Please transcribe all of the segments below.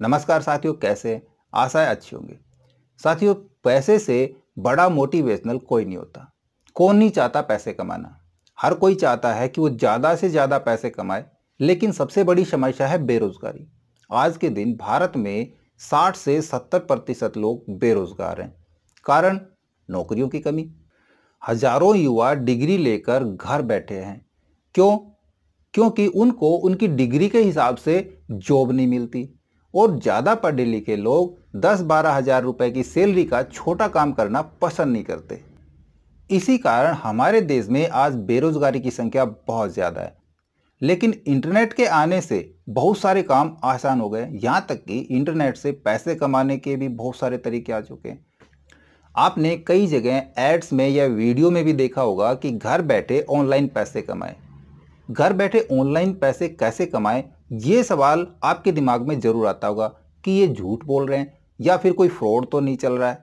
नमस्कार साथियों, कैसे हैं? आशा है अच्छी होंगे। साथियों, पैसे से बड़ा मोटिवेशनल कोई नहीं होता। कौन नहीं चाहता पैसे कमाना। हर कोई चाहता है कि वो ज़्यादा से ज़्यादा पैसे कमाए, लेकिन सबसे बड़ी समस्या है बेरोजगारी। आज के दिन भारत में 60 से 70% लोग बेरोजगार हैं। कारण नौकरियों की कमी। हजारों युवा डिग्री लेकर घर बैठे हैं। क्यों? क्योंकि उनको उनकी डिग्री के हिसाब से जॉब नहीं मिलती और ज़्यादा पढ़े लिखे लोग 10-12 हज़ार रुपए की सैलरी का छोटा काम करना पसंद नहीं करते। इसी कारण हमारे देश में आज बेरोजगारी की संख्या बहुत ज़्यादा है। लेकिन इंटरनेट के आने से बहुत सारे काम आसान हो गए। यहाँ तक कि इंटरनेट से पैसे कमाने के भी बहुत सारे तरीके आ चुके हैं। आपने कई जगह एड्स में या वीडियो में भी देखा होगा कि घर बैठे ऑनलाइन पैसे कमाएं। घर बैठे ऑनलाइन पैसे कैसे कमाएं, ये सवाल आपके दिमाग में जरूर आता होगा कि ये झूठ बोल रहे हैं या फिर कोई फ्रॉड तो नहीं चल रहा है।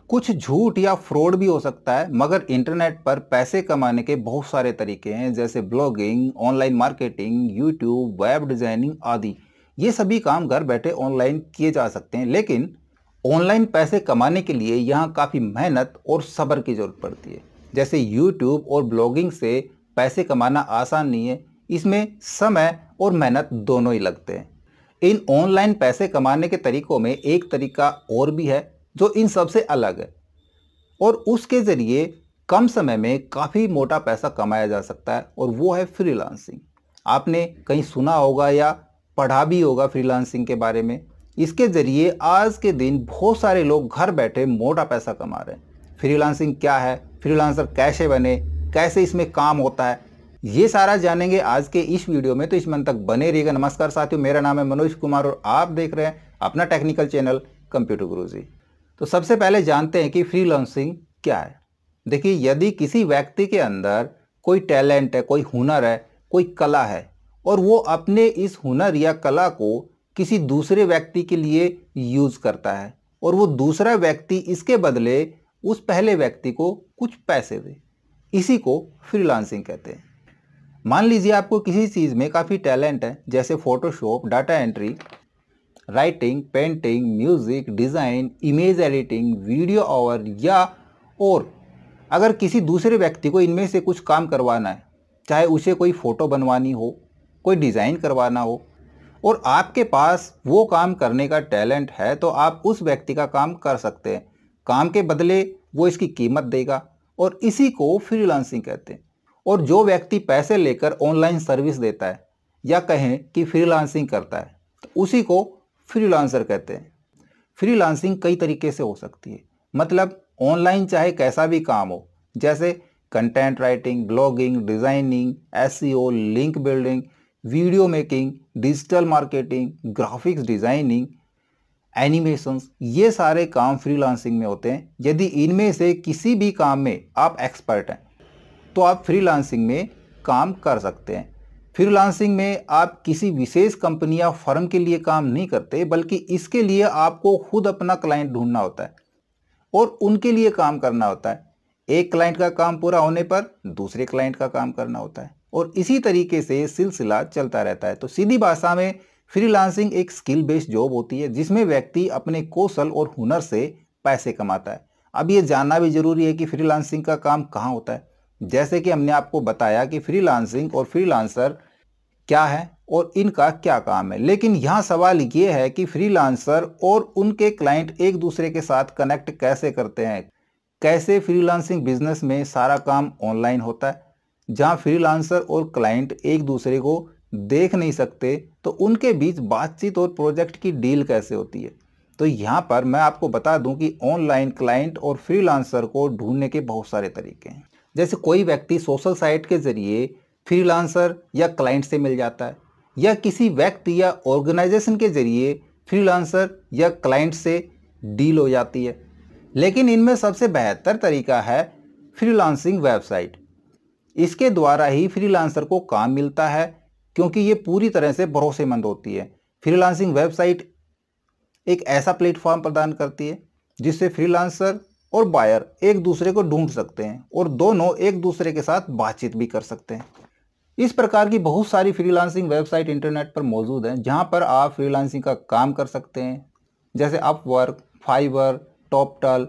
कुछ झूठ या फ्रॉड भी हो सकता है, मगर इंटरनेट पर पैसे कमाने के बहुत सारे तरीके हैं, जैसे blogging, online marketing, YouTube, web designing आदि। ये सभी काम घर बैठे ऑनलाइन किए जा सकते हैं। लेकिन ऑनलाइन पैसे कमाने के लिए यहाँ काफ़ी मेहनत और सब्र की ज़रूरत पड़ती है। जैसे यूट्यूब और ब्लॉगिंग से पैसे कमाना आसान नहीं है, इसमें समय और मेहनत दोनों ही लगते हैं। इन ऑनलाइन पैसे कमाने के तरीकों में एक तरीका और भी है जो इन सबसे अलग है और उसके ज़रिए कम समय में काफ़ी मोटा पैसा कमाया जा सकता है, और वो है फ्रीलांसिंग। आपने कहीं सुना होगा या पढ़ा भी होगा फ्रीलांसिंग के बारे में। इसके ज़रिए आज के दिन बहुत सारे लोग घर बैठे मोटा पैसा कमा रहे हैं। फ्रीलांसिंग क्या है, फ्रीलांसर कैसे बने, कैसे इसमें काम होता है, ये सारा जानेंगे आज के इस वीडियो में, तो इस मंथ तक बने रहिएगा। नमस्कार साथियों, मेरा नाम है मनोज कुमार और आप देख रहे हैं अपना टेक्निकल चैनल कंप्यूटर गुरुजी। तो सबसे पहले जानते हैं कि फ्रीलांसिंग क्या है। देखिए, यदि किसी व्यक्ति के अंदर कोई टैलेंट है, कोई हुनर है, कोई कला है और वो अपने इस हुनर या कला को किसी दूसरे व्यक्ति के लिए यूज करता है और वो दूसरा व्यक्ति इसके बदले उस पहले व्यक्ति को कुछ पैसे दे, इसी को फ्रीलांसिंग कहते हैं। मान लीजिए आपको किसी चीज़ में काफ़ी टैलेंट है, जैसे Photoshop, data entry, writing, painting, music, design, image editing, video और अगर किसी दूसरे व्यक्ति को इनमें से कुछ काम करवाना है, चाहे उसे कोई फ़ोटो बनवानी हो, कोई डिज़ाइन करवाना हो, और आपके पास वो काम करने का टैलेंट है, तो आप उस व्यक्ति का काम कर सकते हैं। काम के बदले वो इसकी कीमत देगा और इसी को फ्रीलांसिंग कहते हैं। और जो व्यक्ति पैसे लेकर ऑनलाइन सर्विस देता है या कहें कि फ्रीलांसिंग करता है, तो उसी को फ्रीलांसर कहते हैं। फ्रीलांसिंग कई तरीके से हो सकती है, मतलब ऑनलाइन चाहे कैसा भी काम हो, जैसे content writing, blogging, designing, SEO, link building, video making, digital marketing, graphics designing, animations, ये सारे काम फ्रीलांसिंग में होते हैं। यदि इनमें से किसी भी काम में आप एक्सपर्ट हैं तो आप फ्रीलांसिंग में काम कर सकते हैं। फ्रीलांसिंग में आप किसी विशेष कंपनी या फर्म के लिए काम नहीं करते, बल्कि इसके लिए आपको खुद अपना क्लाइंट ढूंढना होता है और उनके लिए काम करना होता है। एक क्लाइंट का काम पूरा होने पर दूसरे क्लाइंट का काम करना होता है और इसी तरीके से सिलसिला चलता रहता है। तो सीधी भाषा में फ्रीलांसिंग एक स्किल बेस्ड जॉब होती है, जिसमें व्यक्ति अपने कौशल और हुनर से पैसे कमाता है। अब ये जानना भी जरूरी है कि फ्रीलांसिंग का काम कहाँ होता है। जैसे कि हमने आपको बताया कि फ्रीलांसिंग और फ्रीलांसर क्या है और इनका क्या काम है, लेकिन यहाँ सवाल ये है कि फ्रीलांसर और उनके क्लाइंट एक दूसरे के साथ कनेक्ट कैसे करते हैं। कैसे फ्रीलांसिंग बिजनेस में सारा काम ऑनलाइन होता है, जहाँ फ्रीलांसर और क्लाइंट एक दूसरे को देख नहीं सकते, तो उनके बीच बातचीत और प्रोजेक्ट की डील कैसे होती है। तो यहाँ पर मैं आपको बता दूं कि ऑनलाइन क्लाइंट और फ्रीलांसर को ढूंढने के बहुत सारे तरीके हैं। जैसे कोई व्यक्ति सोशल साइट के जरिए फ्रीलांसर या क्लाइंट से मिल जाता है, या किसी व्यक्ति या ऑर्गेनाइजेशन के जरिए फ्रीलांसर या क्लाइंट से डील हो जाती है। लेकिन इनमें सबसे बेहतर तरीका है फ्रीलांसिंग वेबसाइट। इसके द्वारा ही फ्रीलांसर को काम मिलता है, क्योंकि ये पूरी तरह से भरोसेमंद होती है। फ्रीलांसिंग वेबसाइट एक ऐसा प्लेटफॉर्म प्रदान करती है जिससे फ्रीलांसर और बायर एक दूसरे को ढूंढ सकते हैं और दोनों एक दूसरे के साथ बातचीत भी कर सकते हैं। इस प्रकार की बहुत सारी फ्रीलांसिंग वेबसाइट इंटरनेट पर मौजूद हैं जहां पर आप फ्रीलांसिंग का काम कर सकते हैं, जैसे Upwork, Fiverr, Toptal,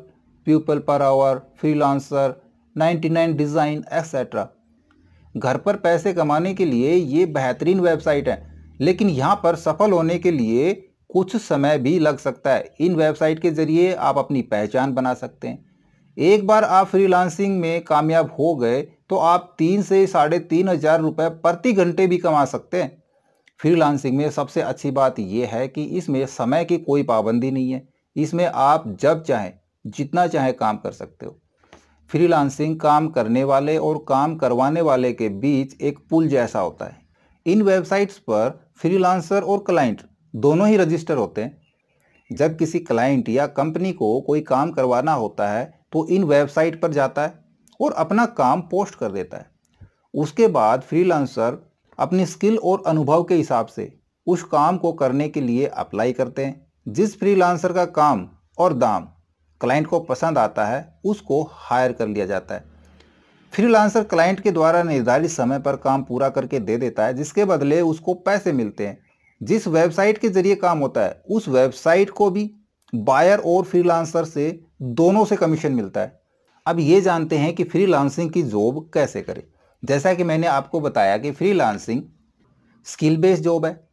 People Per Hour, Freelancer, 99 design etcetera. घर पर पैसे कमाने के लिए ये बेहतरीन वेबसाइट है, लेकिन यहाँ पर सफल होने के लिए कुछ समय भी लग सकता है। इन वेबसाइट के जरिए आप अपनी पहचान बना सकते हैं। एक बार आप फ्रीलांसिंग में कामयाब हो गए तो आप 3 से 3,500 रुपये प्रति घंटे भी कमा सकते हैं। फ्रीलांसिंग में सबसे अच्छी बात यह है कि इसमें समय की कोई पाबंदी नहीं है। इसमें आप जब चाहें जितना चाहें काम कर सकते हो। फ्रीलांसिंग काम करने वाले और काम करवाने वाले के बीच एक पुल जैसा होता है। इन वेबसाइट्स पर फ्रीलांसर और क्लाइंट दोनों ही रजिस्टर होते हैं। जब किसी क्लाइंट या कंपनी को कोई काम करवाना होता है तो इन वेबसाइट पर जाता है और अपना काम पोस्ट कर देता है। उसके बाद फ्रीलांसर अपनी स्किल और अनुभव के हिसाब से उस काम को करने के लिए अप्लाई करते हैं। जिस फ्रीलांसर का काम और दाम क्लाइंट को पसंद आता है उसको हायर कर लिया जाता है। फ्रीलांसर क्लाइंट के द्वारा निर्धारित समय पर काम पूरा करके दे देता है, जिसके बदले उसको पैसे मिलते हैं। जिस वेबसाइट के जरिए काम होता है उस वेबसाइट को भी बायर और फ्रीलांसर से दोनों से कमीशन मिलता है। अब ये जानते हैं कि फ्रीलांसिंग की जॉब कैसे करें। जैसा कि मैंने आपको बताया कि फ्रीलांसिंग स्किल बेस्ड जॉब है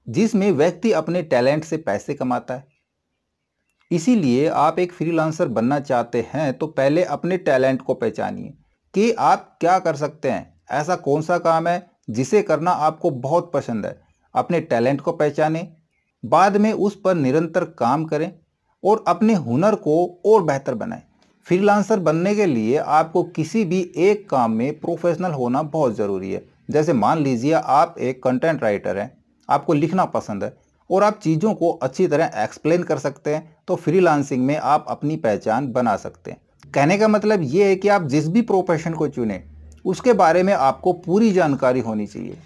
जिसमें व्यक्ति अपने टैलेंट से पैसे कमाता है। इसीलिए आप एक फ्रीलांसर बनना चाहते हैं तो पहले अपने टैलेंट को पहचानिए कि आप क्या कर सकते हैं। ऐसा कौन सा काम है जिसे करना आपको बहुत पसंद है। अपने टैलेंट को पहचानें, बाद में उस पर निरंतर काम करें और अपने हुनर को और बेहतर बनाएं। फ्रीलांसर बनने के लिए आपको किसी भी एक काम में प्रोफेशनल होना बहुत ज़रूरी है। जैसे मान लीजिए आप एक कंटेंट राइटर हैं, आपको लिखना पसंद है और आप चीज़ों को अच्छी तरह एक्सप्लेन कर सकते हैं, तो फ्रीलांसिंग में आप अपनी पहचान बना सकते हैं। कहने का मतलब ये है कि आप जिस भी प्रोफेशन को चुनें उसके बारे में आपको पूरी जानकारी होनी चाहिए।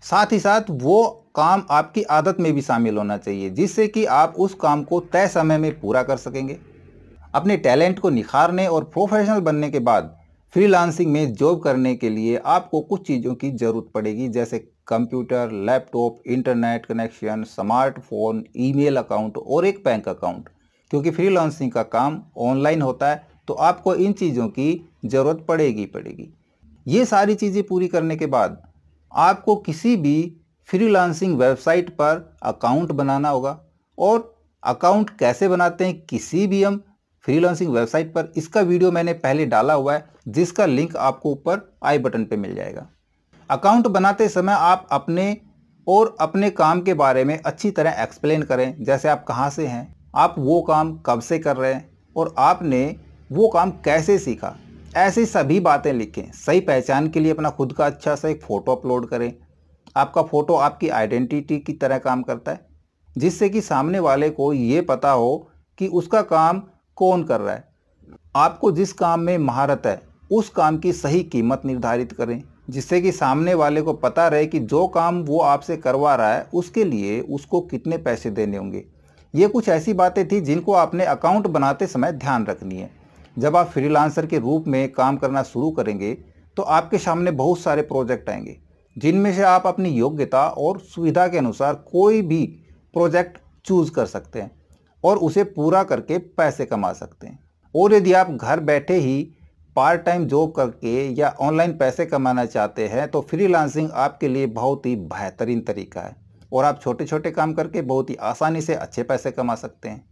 साथ ही साथ वो काम आपकी आदत में भी शामिल होना चाहिए, जिससे कि आप उस काम को तय समय में पूरा कर सकेंगे। अपने टैलेंट को निखारने और प्रोफेशनल बनने के बाद फ्रीलांसिंग में जॉब करने के लिए आपको कुछ चीज़ों की ज़रूरत पड़ेगी, जैसे computer, laptop, internet connection, smartphone, email account और एक बैंक अकाउंट। क्योंकि फ्रीलांसिंग का काम ऑनलाइन होता है तो आपको इन चीज़ों की ज़रूरत पड़ेगी। ये सारी चीज़ें पूरी करने के बाद आपको किसी भी फ्रीलांसिंग वेबसाइट पर अकाउंट बनाना होगा। और अकाउंट कैसे बनाते हैं किसी भी हम फ्रीलांसिंग वेबसाइट पर, इसका वीडियो मैंने पहले डाला हुआ है, जिसका लिंक आपको ऊपर आई बटन पे मिल जाएगा। अकाउंट बनाते समय आप अपने काम के बारे में अच्छी तरह एक्सप्लेन करें, जैसे आप कहाँ से हैं, आप वो काम कब से कर रहे हैं और आपने वो काम कैसे सीखा। ऐसी सभी बातें लिखें। सही पहचान के लिए अपना खुद का अच्छा सा एक फ़ोटो अपलोड करें। आपका फ़ोटो आपकी आइडेंटिटी की तरह काम करता है, जिससे कि सामने वाले को ये पता हो कि उसका काम कौन कर रहा है। आपको जिस काम में महारत है उस काम की सही कीमत निर्धारित करें, जिससे कि सामने वाले को पता रहे कि जो काम वो आपसे करवा रहा है उसके लिए उसको कितने पैसे देने होंगे। ये कुछ ऐसी बातें थी जिनको आपने अकाउंट बनाते समय ध्यान रखनी है। जब आप फ्रीलांसर के रूप में काम करना शुरू करेंगे तो आपके सामने बहुत सारे प्रोजेक्ट आएंगे, जिनमें से आप अपनी योग्यता और सुविधा के अनुसार कोई भी प्रोजेक्ट चूज कर सकते हैं और उसे पूरा करके पैसे कमा सकते हैं। और यदि आप घर बैठे ही पार्ट टाइम जॉब करके या ऑनलाइन पैसे कमाना चाहते हैं तो फ्रीलांसिंग आपके लिए बहुत ही बेहतरीन तरीका है और आप छोटे छोटे काम करके बहुत ही आसानी से अच्छे पैसे कमा सकते हैं।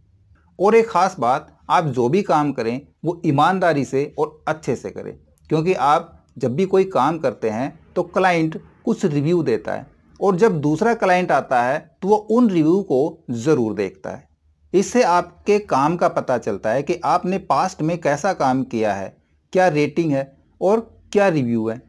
और एक ख़ास बात, आप जो भी काम करें वो ईमानदारी से और अच्छे से करें, क्योंकि आप जब भी कोई काम करते हैं तो क्लाइंट कुछ रिव्यू देता है और जब दूसरा क्लाइंट आता है तो वो उन रिव्यू को ज़रूर देखता है। इससे आपके काम का पता चलता है कि आपने पास्ट में कैसा काम किया है, क्या रेटिंग है और क्या रिव्यू है।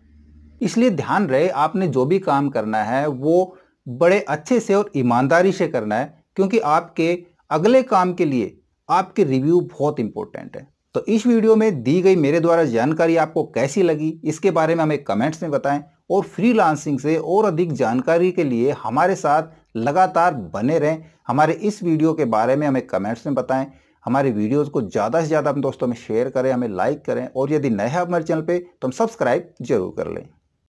इसलिए ध्यान रहे आपने जो भी काम करना है वो बड़े अच्छे से और ईमानदारी से करना है, क्योंकि आपके अगले काम के लिए आपके रिव्यू बहुत इंपॉर्टेंट है। तो इस वीडियो में दी गई मेरे द्वारा जानकारी आपको कैसी लगी इसके बारे में हमें कमेंट्स में बताएं और फ्रीलांसिंग से और अधिक जानकारी के लिए हमारे साथ लगातार बने रहें। हमारे इस वीडियो के बारे में हमें कमेंट्स में बताएं। हमारे वीडियोस को ज़्यादा से ज़्यादा अपने दोस्तों में शेयर करें, हमें लाइक करें और यदि नए हैं हमारे चैनल पे तो हम सब्सक्राइब जरूर कर लें।